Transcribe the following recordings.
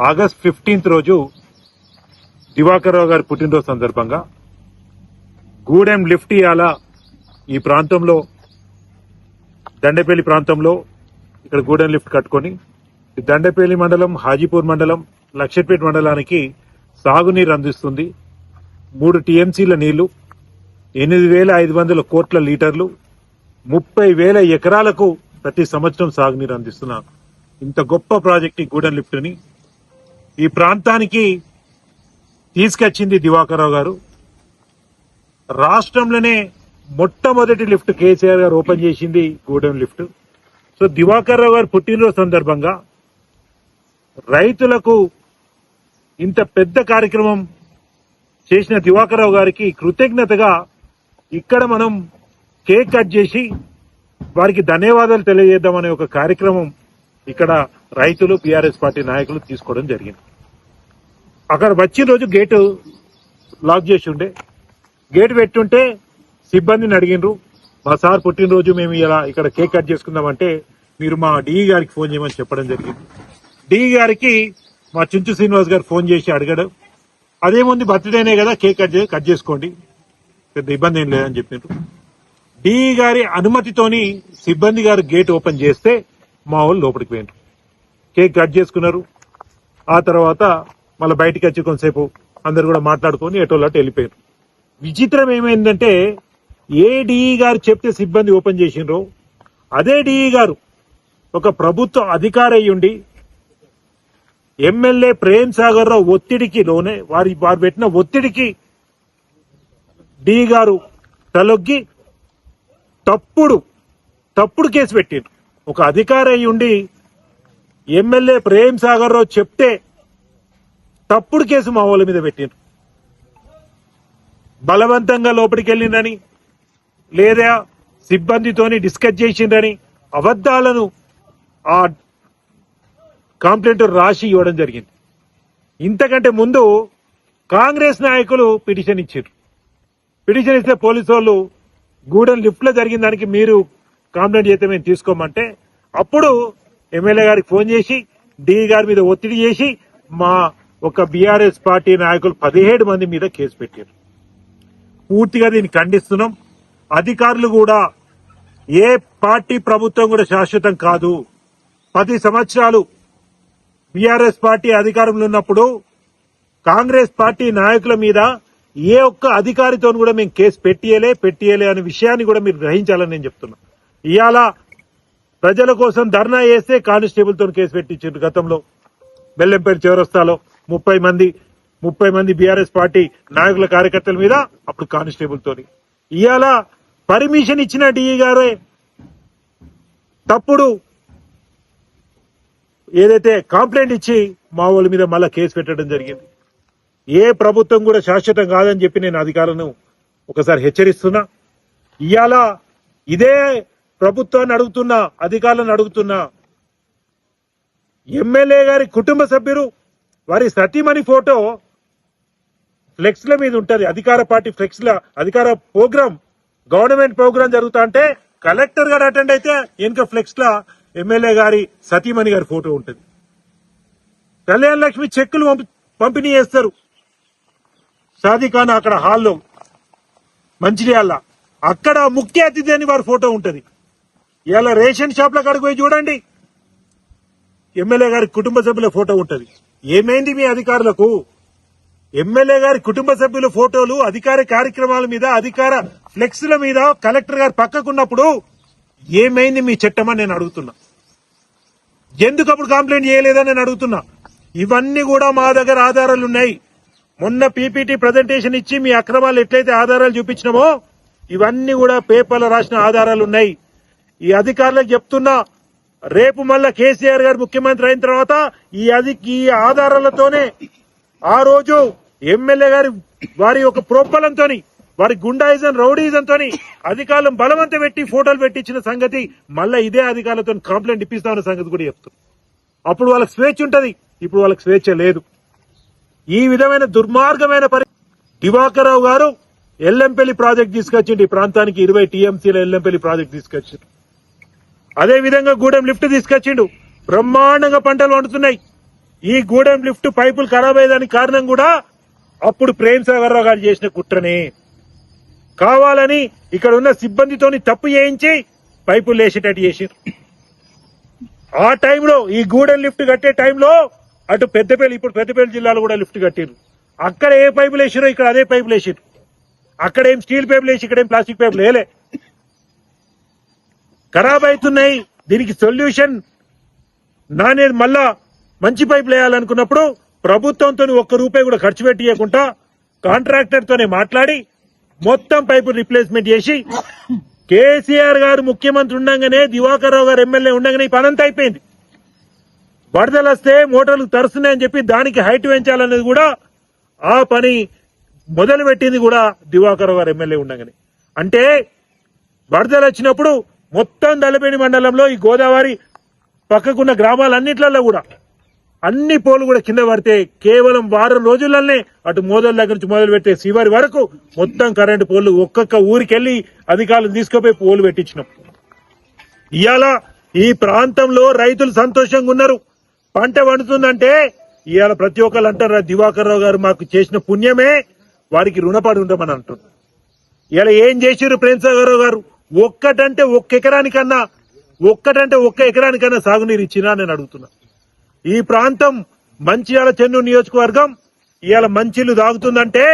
August 15 రోజు దివాకర్ రావు గారి పుట్టినరోజు సందర్భంగా గూడెం లిఫ్ట్ ఇయాల ఈ ప్రాంతంలో దండేపల్లి ప్రాంతంలో ఇక్కడ గూడెం లిఫ్ట్ కట్టుకొని దండేపల్లి మండలం, హాజీపూర్ మండలం, లక్షపేట మండలానికి సాగునీరు అందిస్తుంది. 3 టీఎంసీల నీళ్లు, 8,500 కోట్ల లీటర్లు, 30,000 ఎకరాలకు ప్రతి సంవత్సరం సాగునీరు అందిస్తున్న ఇంత గొప్ప ప్రాజెక్ట్ ఈ గూడెం లిఫ్ట్ ని ఈ ప్రాంతానికి తీసుకొచ్చింది దివాకర్ రావు గారు. రాష్ట్రంలోనే మొట్టమొదటి లిఫ్ట్ కేసీఆర్ గారు ఓపెన్ చేసింది గూడెం లిఫ్ట్. సో దివాకర్ రావు గారు పుట్టినరోజు సందర్భంగా రైతులకు ఇంత పెద్ద కార్యక్రమం చేసిన దివాకర్ రావు గారికి కృతజ్ఞతగా ఇక్కడ మనం కేక్ కట్ చేసి వారికి ధన్యవాదాలు తెలియజేద్దామనే ఒక కార్యక్రమం ఇక్కడ రైతులు, బీఆర్ఎస్ పార్టీ నాయకులు తీసుకోవడం జరిగింది. అక్కడ వచ్చిన రోజు గేటు లాక్ చేసి ఉండే, గేటు పెట్టుంటే సిబ్బందిని అడిగినరు, మా సార్ పుట్టినరోజు మేము ఇలా ఇక్కడ కేక్ కట్ చేసుకుందామంటే మీరు మా డిఈ గారికి ఫోన్ చేయమని చెప్పడం జరిగింది. డిఈ గారికి మా చుంచు శ్రీనివాస్ గారు ఫోన్ చేసి అడగడం, అదేముంది బర్త్డేనే కదా కేక్ కట్ చేసుకోండి, పెద్ద ఇబ్బంది ఏం లేదని చెప్పినారు. డిఈ గారి అనుమతితోని సిబ్బంది గారు గేట్ ఓపెన్ చేస్తే మా వాళ్ళు లోపలికి పోయినారు, కేక్ కట్ చేసుకున్నారు. ఆ తర్వాత మళ్ళీ బయటకు వచ్చి కొంతసేపు అందరు కూడా మాట్లాడుకొని ఎటోలాట్ వెళ్ళిపోయారు. విచిత్రం ఏమైందంటే ఏ డిఈ గారు చెప్తే సిబ్బంది ఓపెన్ చేసిండ్రో అదే డిఈ గారు ఒక ప్రభుత్వ అధికారి అయ్యుండి ఎమ్మెల్యే ప్రేమ్ సాగర్ రావు ఒత్తిడికి లోనే వారు పెట్టిన ఒత్తిడికి డిఈ గారు తలొగ్గి తప్పుడు కేసు పెట్టిండ్రు. ఒక అధికారి అయ్యుండి ఎమ్మెల్యే ప్రేమ్ సాగర్ రావు చెప్తే తప్పుడు కేసు మా వాళ్ళ మీద పెట్టిండ్రు. బలవంతంగా లోపలికి వెళ్ళిందని లేదా సిబ్బందితోని డిస్కస్ చేసిందని అబద్దాలను ఆ కంప్లైంట్ రాసి ఇవ్వడం జరిగింది. ఇంతకంటే ముందు కాంగ్రెస్ నాయకులు పిటిషన్ ఇచ్చారు. పిటిషన్ ఇస్తే పోలీసు వాళ్ళు గూడెం లిఫ్ట్ లో జరిగిన దానికి మీరు కంప్లైంట్ చేస్తే మేము తీసుకోమంటే అప్పుడు ఎమ్మెల్యే గారికి ఫోన్ చేసి డిఈ గారి మీద ఒత్తిడి చేసి మా ఒక బీఆర్ఎస్ పార్టీ నాయకులు 17 మంది మీద కేసు పెట్టారు. పూర్తిగా దీన్ని ఖండిస్తున్నాం. అధికారులు కూడా ఏ పార్టీ ప్రభుత్వం కూడా శాశ్వతం కాదు. 10 సంవత్సరాలు బీఆర్ఎస్ పార్టీ అధికారంలో ఉన్నప్పుడు కాంగ్రెస్ పార్టీ నాయకుల మీద ఏ ఒక్క అధికారితో కూడా మేము కేసు పెట్టియలే అనే విషయాన్ని కూడా మీరు గ్రహించాలని నేను చెప్తున్నా. ఇవాళ ప్రజల కోసం ధర్నా చేస్తే కానిస్టేబుల్ తో కేసు పెట్టించారు. గతంలో బెల్లంపేట చౌరస్తాలో 30 మంది బీఆర్ఎస్ పార్టీ నాయకుల కార్యకర్తల మీద అప్పుడు కానిస్టేబుల్ తోని. ఇవాళ పర్మిషన్ ఇచ్చిన డిఈ గారే తప్పుడు ఏదైతే కంప్లైంట్ ఇచ్చి మా వాళ్ళ మీద మళ్ళా కేసు పెట్టడం జరిగింది. ఏ ప్రభుత్వం కూడా శాశ్వతం కాదని చెప్పి నేను అధికారులను ఒకసారి హెచ్చరిస్తున్నా. ఇవాళ ఇదే ప్రభుత్వాన్ని అడుగుతున్నా, అధికారులను అడుగుతున్నా, ఎమ్మెల్యే గారి కుటుంబ సభ్యులు వారి సతీమణి ఫోటో ఫ్లెక్స్ ల మీద ఉంటది. అధికార పార్టీ ఫ్లెక్స్ ల అధికార ప్రోగ్రామ్, గవర్నమెంట్ ప్రోగ్రామ్ జరుగుతా అంటే కలెక్టర్ గారు అటెండ్ అయితే వెనుక ఫ్లెక్స్ ల ఎమ్మెల్యే గారి సతీమణి గారి ఫోటో ఉంటది. కళ్యాణ లక్ష్మి చెక్కులు పంపిణీ చేస్తారు. షాదీఖానా అక్కడ హాల్లో మంచిర్యాల అక్కడ ముఖ్య అతిథి అని వారి ఫోటో ఉంటది. ఇలా రేషన్ షాప్ల కాడికి పోయి చూడండి, ఎమ్మెల్యే గారి కుటుంబ సభ్యుల ఫోటో ఉంటది. ఏమైంది మీ అధికారులకు? ఎమ్మెల్యే గారి కుటుంబ సభ్యుల ఫోటోలు అధికార కార్యక్రమాల మీద, అధికార ఫ్లెక్స్ల మీద కలెక్టర్ గారు పక్కకున్నప్పుడు ఏమైంది మీ చట్టం అని నేను అడుగుతున్నా. ఎందుకు అప్పుడు కంప్లైంట్ చేయలేదని నేను అడుగుతున్నా. ఇవన్నీ కూడా మా దగ్గర ఆధారాలు ఉన్నాయి. మొన్న పీపీటీ ప్రజెంటేషన్ ఇచ్చి మీ అక్రమాలు ఎట్లయితే ఆధారాలు చూపించినామో ఇవన్నీ కూడా పేపర్లో రాసిన ఆధారాలు ఉన్నాయి. ఈ అధికారులకు చెప్తున్నా, రేపు మళ్ళా కేసీఆర్ గారు ముఖ్యమంత్రి అయిన తర్వాత ఈ ఆధారాలతోనే ఆ రోజు ఎమ్మెల్యే గారి వారి ఒక ప్రోత్బలంతో, వారి గుండాయిజం, రౌడీజంతో అధికారులను బలవంతం పెట్టి ఫోటోలు పెట్టించిన సంగతి మళ్ళా ఇదే అధికారులతో కంప్లైంట్ ఇప్పిస్తామన్న సంగతి కూడా చెప్తాం. అప్పుడు వాళ్ళకి స్వేచ్ఛ ఉంటది, ఇప్పుడు వాళ్ళకి స్వేచ్ఛ లేదు. ఈ విధమైన దుర్మార్గమైన దివాకర్ రావు గారు ఎల్లంపల్లి ప్రాజెక్ట్ తీసుకొచ్చిండు. ఈ ప్రాంతానికి 20 టీఎంసీల ఎల్లంపల్లి ప్రాజెక్ట్ తీసుకొచ్చిండు. అదే విధంగా గూడెం లిఫ్ట్ తీసుకొచ్చిండు. బ్రహ్మాండంగా పంటలు వండుతున్నాయి. ఈ గూడెం లిఫ్ట్ పైపులు ఖరాబ్ అయ్యేదానికి కారణం కూడా అప్పుడు ప్రేమ్ సాగర్ రావు గారు చేసిన కుట్రనే. కావాలని ఇక్కడ ఉన్న సిబ్బందితోని తప్పు చేయించి పైపులు వేసేటట్టు చేసారు. ఆ టైంలో ఈ గూడెం లిఫ్ట్ కట్టే టైంలో అటు పెద్దపల్లి, ఇప్పుడు పెద్దపల్లి జిల్లాలో కూడా లిఫ్ట్ కట్టారు. అక్కడ ఏ పైపులు వేసారో ఇక్కడ అదే పైపులు వేసారు. అక్కడ ఏం స్టీల్ పైపులు వేసి ఇక్కడ ఏం ప్లాస్టిక్ పైపులు వేయలే. ఖరాబ్ అవుతున్నాయి, దీనికి సొల్యూషన్ నానేది మళ్ళా మంచి పైపులు వేయాలనుకున్నప్పుడు ప్రభుత్వంతో ఒక్క రూపాయి కూడా ఖర్చు పెట్టియకుండా కాంట్రాక్టర్ తోనే మాట్లాడి మొత్తం పైపు రిప్లేస్మెంట్ చేసి కేసీఆర్ గారు ముఖ్యమంత్రి ఉండగానే, దివాకర్ రావు గారు ఎమ్మెల్యే ఉండగానే ఈ పనంతా అయిపోయింది. వరదలు వస్తే మోటార్లు తరుస్తున్నాయని చెప్పి దానికి హైట్ పెంచాలనేది కూడా ఆ పని మొదలు పెట్టింది కూడా దివాకర్ రావు గారు ఎమ్మెల్యే ఉండగానే. అంటే వరదలు వచ్చినప్పుడు మొత్తం దళపేని మండలంలో ఈ గోదావరి పక్కకున్న గ్రామాలన్నిట్లలో కూడా అన్ని పోలు కూడా కింద పడితే కేవలం వారం రోజులనే అటు మోదల దగ్గర నుంచి మొదలు పెడితే శివారి వరకు మొత్తం కరెంటు పోలు ఒక్కొక్క ఊరికెళ్లి అధికారులు తీసుకుపోయి పోలు పెట్టించినాం. ఇవాళ ఈ ప్రాంతంలో రైతులు సంతోషంగా ఉన్నారు. పంట పండుతుందంటే ఇవాళ ప్రతి ఒక్కరు అంటారు, దివాకర్ రావు గారు మాకు చేసిన పుణ్యమే వారికి రుణపడి ఉండమని అంటున్నారు. ఇలా ఏం చేసిర్రు ప్రేమ్ సాగర్ రావు గారు? ఒక్క ఎకరానికన్నా సాగునీరు ఇచ్చినా నేను అడుగుతున్నా. ఈ ప్రాంతం మంచిర్యాల చెన్నూరు నియోజకవర్గం ఇవాళ మంచిలు తాగుతుందంటే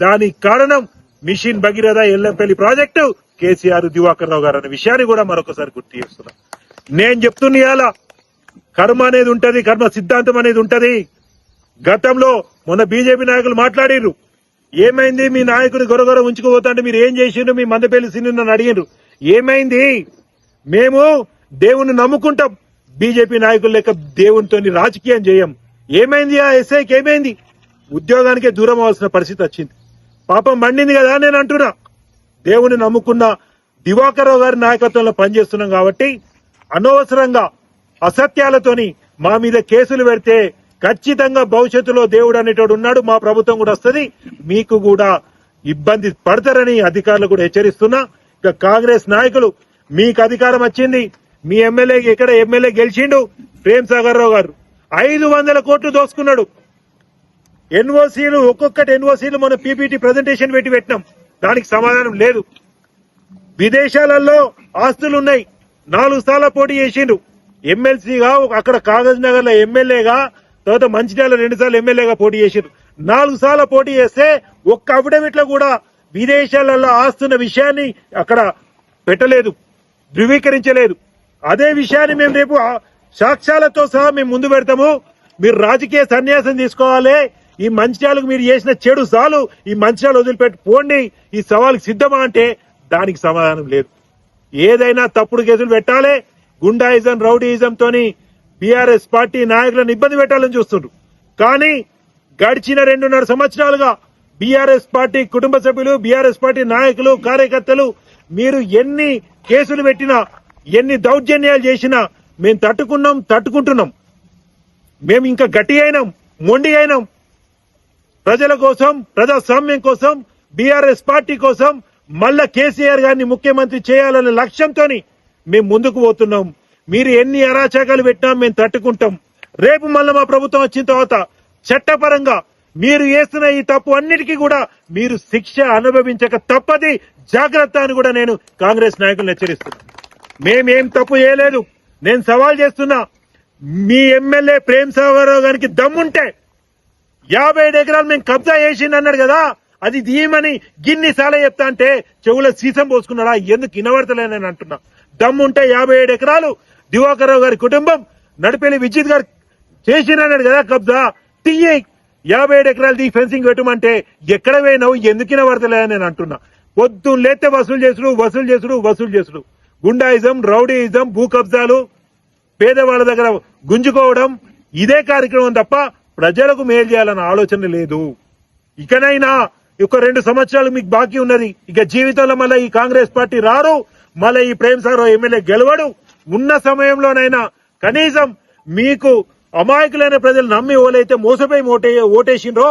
దానికి కారణం మిషన్ భగీరథ ఎల్లంపల్లి ప్రాజెక్టు, కేసీఆర్, దివాకర్ రావు గారు అనే విషయాన్ని కూడా మరొకసారి గుర్తు చేస్తున్నా. నేను చెప్తున్నా ఇవాళ కర్మ అనేది ఉంటది, కర్మ సిద్ధాంతం అనేది ఉంటది. గతంలో మొన్న బీజేపీ నాయకులు మాట్లాడిర్రు, ఏమైంది మీ నాయకుడు గొరగొర ఉంచుకుపోతా అంటే మీరు ఏం చేసిండ్రు, మీ మందపల్లి సిని నన్ను అడిగిండ్రు. ఏమైంది, మేము దేవుణ్ణి నమ్ముకుంటాం, బీజేపీ నాయకులు లెక్క దేవునితో రాజకీయం చేయం. ఏమైంది ఆ ఎస్ఐకి? ఏమైంది? ఉద్యోగానికే దూరం అవ్వాల్సిన పరిస్థితి వచ్చింది. పాపం మండింది కదా నేను అంటున్నా. దేవుని నమ్ముకున్న దివాకర్ రావు గారి నాయకత్వంలో పనిచేస్తున్నాం కాబట్టి అనవసరంగా అసత్యాలతోని మా మీద కేసులు పెడితే ఖచ్చితంగా భవిష్యత్తులో దేవుడు అనేటోడు ఉన్నాడు, మా ప్రభుత్వం కూడా వస్తుంది, మీకు కూడా ఇబ్బంది పడతారని అధికారులు కూడా హెచ్చరిస్తున్నా. ఇక కాంగ్రెస్ నాయకులు, మీకు అధికారం వచ్చింది, మీ ఎమ్మెల్యే ఇక్కడ ఎమ్మెల్యే గెలిచిండు ప్రేమ్ సాగర్ రావు గారు 500 కోట్లు దోసుకున్నాడు. ఎన్ఓసీలు ఒక్కొక్కటి ఎన్ఓసీలు మన పీపీటీ ప్రజెంటేషన్ పెట్టినాం, దానికి సమాధానం లేదు. విదేశాలలో ఆస్తులున్నాయి, 4 సార్లు పోటీ చేసిండు ఎమ్మెల్సీగా, అక్కడ కాగజ్ నగర్ లో ఎమ్మెల్యేగా, తర్వాత మంచిర్యాల 2 సార్లు ఎమ్మెల్యేగా పోటీ చేసిండు. 4 సార్లు పోటీ చేస్తే ఒక్క అఫిడవిట్ లో కూడా విదేశాలలో ఆస్తున్న విషయాన్ని అక్కడ పెట్టలేదు, ధృవీకరించలేదు. అదే విషయాన్ని మేము రేపు సాక్ష్యాలతో సహా మేము ముందు పెడతాము. మీరు రాజకీయ సన్యాసం తీసుకోవాలి, ఈ మంచిర్యాలకు మీరు చేసిన చెడు సాలు, ఈ మంచిర్యాలు వదిలిపెట్టి పోండి, ఈ సవాలుకి సిద్ధమా అంటే దానికి సమాధానం లేదు. ఏదైనా తప్పుడు కేసులు పెట్టాలి, గుండాయిజం రౌడీయిజం తోని బీఆర్ఎస్ పార్టీ నాయకులను ఇబ్బంది పెట్టాలని చూస్తుండ్రు. కానీ గడిచిన 2.5 సంవత్సరాలుగా బీఆర్ఎస్ పార్టీ కుటుంబ సభ్యులు, బీఆర్ఎస్ పార్టీ నాయకులు, కార్యకర్తలు మీరు ఎన్ని కేసులు పెట్టినా, ఎన్ని దౌర్జన్యాలు చేసినా మేము తట్టుకుంటున్నాం. మేము ఇంకా గట్టి అయినాం, మొండి అయినాం. ప్రజల కోసం, ప్రజాస్వామ్యం కోసం, బీఆర్ఎస్ పార్టీ కోసం మళ్ళా కేసీఆర్ గారిని ముఖ్యమంత్రి చేయాలనే లక్ష్యంతో మేము ముందుకు పోతున్నాం. మీరు ఎన్ని అరాచకాలు పెట్టినా మేము తట్టుకుంటాం. రేపు మళ్ళా మా ప్రభుత్వం వచ్చిన తర్వాత చట్టపరంగా మీరు చేస్తున్న ఈ తప్పు అన్నిటికీ కూడా మీరు శిక్ష అనుభవించక తప్పది, జాగ్రత్త అని కూడా నేను కాంగ్రెస్ నాయకులను హెచ్చరిస్తున్నా. మేమేం తప్పు చేయలేదు. నేను సవాల్ చేస్తున్నా, మీ ఎమ్మెల్యే ప్రేమ్ సాగర్ రావు గారికి దమ్ముంటే 57 ఎకరాలు మేము కబ్జా చేసింది అన్నాడు కదా, అది దీమని గిన్నిసార్లు చెప్తా అంటే చెవుల సీసం పోసుకున్నాడా? ఎందుకు వినబడతలేనని అంటున్నా. దమ్ముంటే 57 ఎకరాలు దివాకర్ రావు గారి కుటుంబం, నడిపెల్లి విద్యుత్ గారు చేసినన్నాడు కదా కబ్జా, తీయి 57 ఎకరాలు తీ ఫెన్సింగ్ పెట్టమంటే ఎక్కడ పోయినావు, ఎందుకు వినబడతలేదని నేను అంటున్నా. పొద్దున్న లేతే వసూలు చేసుడు, గుండాయిజం, రౌడీయిజం, భూ కబ్జాలు, పేదవాళ్ల దగ్గర గుంజుకోవడం, ఇదే కార్యక్రమం తప్ప ప్రజలకు మేలు చేయాలన్న ఆలోచన లేదు. ఇకనైనా ఒక 2 సంవత్సరాలు మీకు బాకీ ఉన్నది. ఇక జీవితంలో మళ్ళీ ఈ కాంగ్రెస్ పార్టీ రారు, మళ్ళీ ఈ ప్రేమ్ సాగర్ రావు ఎమ్మెల్యే గెలవడు. ఉన్న సమయంలోనైనా కనీసం మీకు అమాయకులైన ప్రజలు నమ్మి ఓలైతే మోసపోయి ఓటేసిండ్రో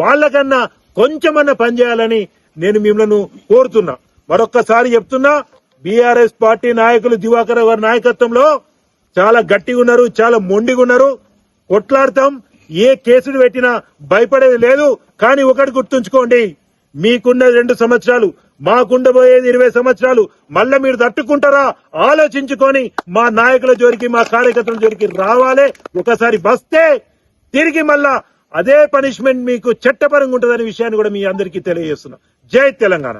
వాళ్ళకన్నా కొంచెమన్నా పనిచేయాలని నేను మిమ్మల్ని కోరుతున్నా. మరొక్కసారి చెప్తున్నా, బీఆర్ఎస్ పార్టీ నాయకులు దివాకర్ రావు గారి నాయకత్వంలో చాలా గట్టిగా ఉన్నారు, చాలా మొండిగా ఉన్నారు. కొట్లాడతాం. ఏ కేసులు పెట్టినా భయపడేది లేదు. కానీ ఒకటి గుర్తుంచుకోండి, మీకున్న 2 సంవత్సరాలు, మాకుండబోయేది 20 సంవత్సరాలు. మళ్ళా మీరు తట్టుకుంటారా ఆలోచించుకొని మా నాయకుల జోలికి, మా కార్యకర్తల జోలికి రావాలే. ఒకసారి వస్తే తిరిగి మళ్ళా అదే పనిష్మెంట్ మీకు చట్టపరంగా ఉంటుందనే విషయాన్ని కూడా మీ అందరికీ తెలియజేస్తున్నా. జై తెలంగాణ.